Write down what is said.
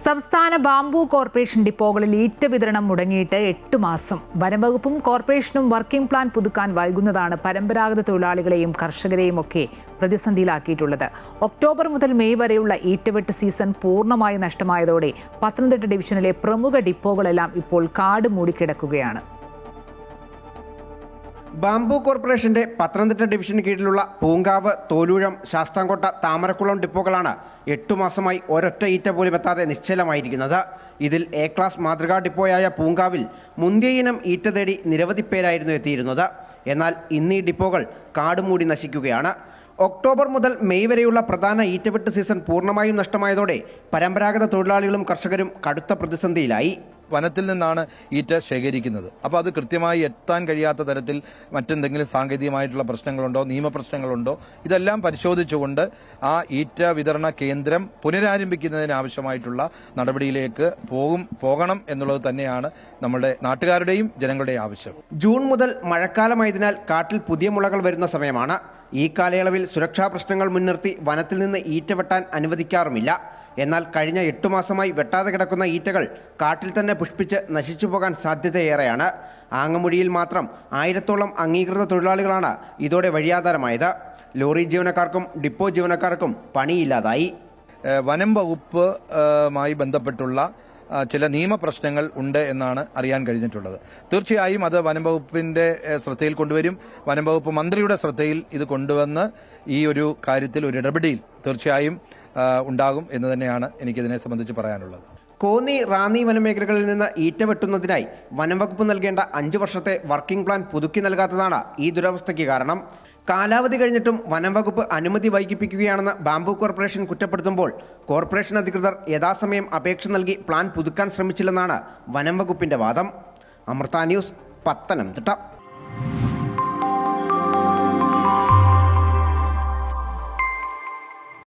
സംസ്ഥാന bamboo corporation ഡിപ്പോകളിൽ ഈറ്റ വിതരണം മുടങ്ങിയിട്ട് 8 മാസം. വനംവകുപ്പും കോർപ്പറേഷനും വർക്കിംഗ് പ്ലാൻ പുതുക്കാൻ വൈകുന്നതാണ് പരമ്പരാഗത തൊഴിലാളികളെയും കർഷകരെയും ഒക്കെ പ്രതിസന്ധിയിലാക്കിയിട്ടുള്ളത്. ഒക്ടോബർ മുതൽ മെയ് വരെയുള്ള ഈറ്റവെട്ട് സീസൺ പൂർണ്ണമായി നഷ്ടമായതോടെ പത്തനംതിട്ട ഡിവിഷനിലെ പ്രമുഖ ഡിപ്പോകളെല്ലാം ഇപ്പോൾ കാട് മൂടിക്കിടക്കുകയാണ്. ബാംബു കോർപ്പറേഷന്റെ പത്തനംതിട്ട ഡിവിഷന് കീഴിലുള്ള പൂങ്കാവ്, തോലൂഴം, ശാസ്താംകോട്ട, താമരക്കുളം ഡിപ്പോകളാണ് 8 മാസമായി ഒരൊറ്റ ഈറ്റ പോലും എത്താതെ നിശ്ചലമായിരിക്കുന്നത്. ഇതിൽ എ ക്ലാസ് മാതൃകാ ഡിപ്പോയായ പൂങ്കാവിൽ മുന്തിയ ഇനം ഈറ്റ തേടി നിരവധി പേരായിരുന്നു എത്തിയിരുന്നത്. എന്നാൽ ഇന്ന് ഈ ഡിപ്പോകൾ കാടുമൂടി നശിക്കുകയാണ്. ഒക്ടോബർ മുതൽ മെയ് വരെയുള്ള പ്രധാന ഈറ്റവെട്ട് സീസൺ പൂർണ്ണമായും നഷ്ടമായതോടെ പരമ്പരാഗത തൊഴിലാളികളും കർഷകരും കടുത്ത പ്രതിസന്ധിയിലായി. വനത്തിൽ നിന്നാണ് ഈറ്റ ശേഖരിക്കുന്നത്. അപ്പോൾ അത് കൃത്യമായി എത്താൻ കഴിയാത്ത തരത്തിൽ മറ്റെന്തെങ്കിലും സാങ്കേതികമായിട്ടുള്ള പ്രശ്നങ്ങളുണ്ടോ, നിയമപ്രശ്നങ്ങളുണ്ടോ, ഇതെല്ലാം പരിശോധിച്ചുകൊണ്ട് ആ ഈറ്റ വിതരണ കേന്ദ്രം പുനരാരംഭിക്കുന്നതിന് ആവശ്യമായിട്ടുള്ള നടപടിയിലേക്ക് പോകണം എന്നുള്ളത് തന്നെയാണ് നമ്മുടെ നാട്ടുകാരുടെയും ജനങ്ങളുടെയും ആവശ്യം. ജൂൺ മുതൽ മഴക്കാലമായതിനാൽ കാട്ടിൽ പുതിയ മുളകൾ വരുന്ന സമയമാണ്. ഈ കാലയളവിൽ സുരക്ഷാ പ്രശ്നങ്ങൾ മുൻനിർത്തി വനത്തിൽ നിന്ന് ഈറ്റ വെട്ടാൻ അനുവദിക്കാറുമില്ല. എന്നാൽ കഴിഞ്ഞ 8 മാസമായി വെട്ടാതെ കിടക്കുന്ന ഈറ്റകൾ കാട്ടിൽ തന്നെ പുഷ്പിച്ച് നശിച്ചു പോകാൻ സാധ്യതയേറെയാണ്. ആങ്ങമുടിയിൽ മാത്രം 1000-ഓളം അംഗീകൃത തൊഴിലാളികളാണ് ഇതോടെ വഴിയാധാരമായത്. ലോറി ജീവനക്കാർക്കും ഡിപ്പോ ജീവനക്കാർക്കും പണിയില്ലാതായി. വനം വകുപ്പുമായി ബന്ധപ്പെട്ടുള്ള ചില നിയമപ്രശ്നങ്ങൾ ഉണ്ട് എന്നാണ് അറിയാൻ കഴിഞ്ഞിട്ടുള്ളത്. തീർച്ചയായും അത് വനം വകുപ്പിന്റെ ശ്രദ്ധയിൽ കൊണ്ടുവരും. വനം വകുപ്പ് മന്ത്രിയുടെ ശ്രദ്ധയിൽ ഇത് കൊണ്ടുവന്ന് ഈ ഒരു കാര്യത്തിൽ ഒരു ഇടപെടൽ തീർച്ചയായും ഉണ്ടാകും എന്ന് തന്നെയാണ് എനിക്കിതിനെ സംബന്ധിച്ച് പറയാനുള്ളത്. കോന്നി, റാന്നി വനമേഖലകളിൽ നിന്ന് ഈറ്റ വെട്ടുന്നതിനായി വനം വകുപ്പ് നൽകേണ്ട 5 വർഷത്തെ വർക്കിംഗ് പ്ലാൻ പുതുക്കി നൽകാത്തതാണ് ഈ ദുരവസ്ഥയ്ക്ക് കാരണം. കാലാവധി കഴിഞ്ഞിട്ടും വനം വകുപ്പ് അനുമതി വൈകിപ്പിക്കുകയാണെന്ന് ബാംബു കോർപ്പറേഷൻ കുറ്റപ്പെടുത്തുമ്പോൾ കോർപ്പറേഷൻ അധികൃതർ യഥാസമയം അപേക്ഷ നൽകി പ്ലാൻ പുതുക്കാൻ ശ്രമിച്ചില്ലെന്നാണ് വനം വകുപ്പിന്റെ വാദം. അമൃത ന്യൂസ്, പത്തനംതിട്ട.